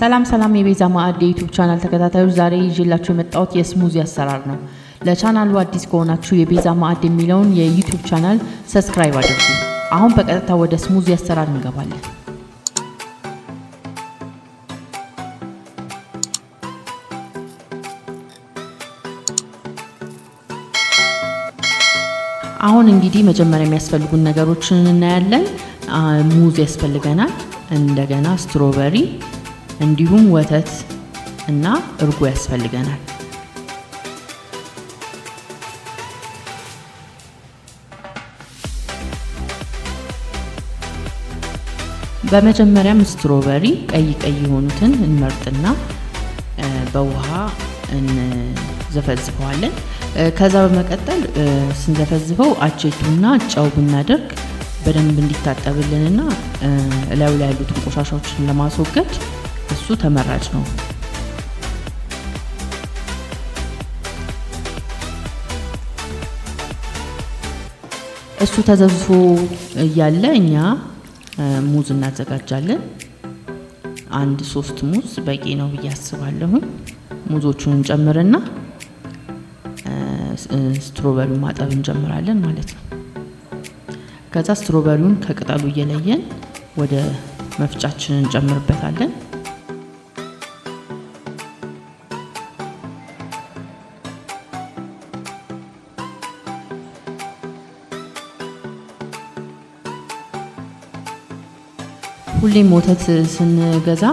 ሰላም የቤዛ ማዕድ የዩቲዩብ ቻናል ተከታታዮች ዛሬ ይዤላችሁ የመጣሁት የስሙዚ አሰራር ነው። ለቻናሉ አዲስ ከሆናችሁ የቤዛ ማዕድ የሚለውን የዩቲዩብ ቻናል ሰብስክራይብ አድርጉ። አሁን በቀጥታ ወደ ስሙዚ አሰራር እንገባለን። አሁን እንግዲህ መጀመሪያ የሚያስፈልጉን ነገሮችን እናያለን። ሙዝ ያስፈልገናል፣ እንደገና ስትሮበሪ እንዲሁም ወተት እና እርጎ ያስፈልገናል። በመጀመሪያም ስትሮበሪ ቀይ የሆኑትን እንመርጥና በውሃ እንዘፈዝፈዋለን። ከዛ በመቀጠል ስንዘፈዝፈው አቼቱና ጨው ብናደርግ በደንብ እንዲታጠብልንና እላዩ ላይ ያሉትን ቆሻሻዎችን ለማስወገድ እሱ ተመራጭ ነው። እሱ ተዘፍዝፎ እያለ እኛ ሙዝ እናዘጋጃለን። 3 ሙዝ በቂ ነው ብዬ አስባለሁ። ሙዞቹን እንጨምርና ስትሮበሪውን ማጠብ እንጀምራለን ማለት ነው። ከዛ ስትሮበሪውን ከቅጠሉ እየለየን ወደ መፍጫችን እንጨምርበታለን። ሁሌም ወተት ስንገዛ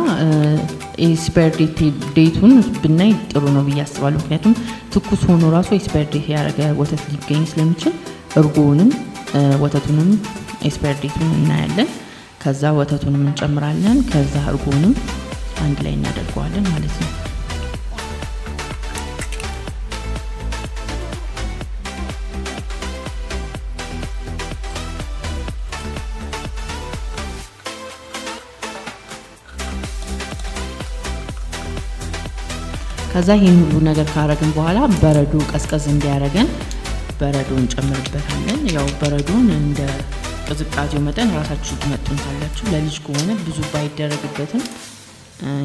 ኤክስፓየር ዴቱን ብናይ ጥሩ ነው ብዬ አስባለሁ። ምክንያቱም ትኩስ ሆኖ ራሱ ኤክስፓየር ዴት ያደረገ ወተት ሊገኝ ስለሚችል እርጎውንም ወተቱንም ኤክስፓየር ዴቱን እናያለን። ከዛ ወተቱንም እንጨምራለን። ከዛ እርጎውንም አንድ ላይ እናደርገዋለን ማለት ነው። ከዛ ይሄን ሁሉ ነገር ካረግን በኋላ በረዶ ቀዝቀዝ እንዲያረገን በረዶ እንጨምርበታለን። ያው በረዶን እንደ ቅዝቃዜው መጠን ራሳችሁ ትመጥኑታላችሁ። ለልጅ ከሆነ ብዙ ባይደረግበትም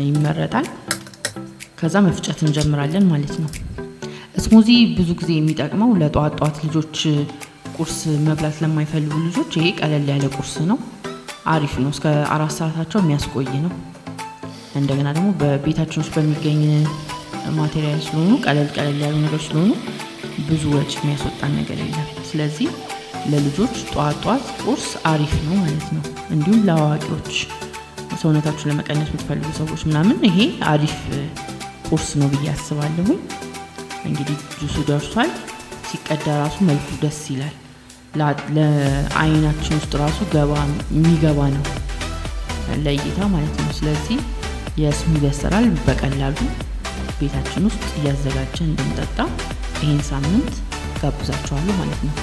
ይመረጣል። ከዛ መፍጨት እንጀምራለን ማለት ነው። ስሙዚ ብዙ ጊዜ የሚጠቅመው ለጧት ልጆች ቁርስ መብላት ለማይፈልጉ ልጆች ይሄ ቀለል ያለ ቁርስ ነው። አሪፍ ነው። እስከ 4 ሰዓታቸው የሚያስቆይ ነው። እንደገና ደግሞ በቤታችን ውስጥ በሚገኝ ማቴሪያል ስለሆኑ ቀለል ያሉ ነገር ስለሆኑ ብዙ ወጪ የሚያስወጣን ነገር የለም። ስለዚህ ለልጆች ጧት ቁርስ አሪፍ ነው ማለት ነው። እንዲሁም ለአዋቂዎች ሰውነታችሁን ለመቀነስ የምትፈልጉ ሰዎች ምናምን ይሄ አሪፍ ቁርስ ነው ብዬ አስባለሁ። እንግዲህ ጁሱ ደርሷል። ሲቀዳ ራሱ መልኩ ደስ ይላል። ለአይናችን ውስጥ ራሱ የሚገባ ነው ለእይታ ማለት ነው። ስለዚህ የስሙዚ አሰራር በቀላሉ ቤታችን ውስጥ እያዘጋጀን እንድንጠጣ ይሄን ሳምንት ጋብዛችኋለሁ ማለት ነው።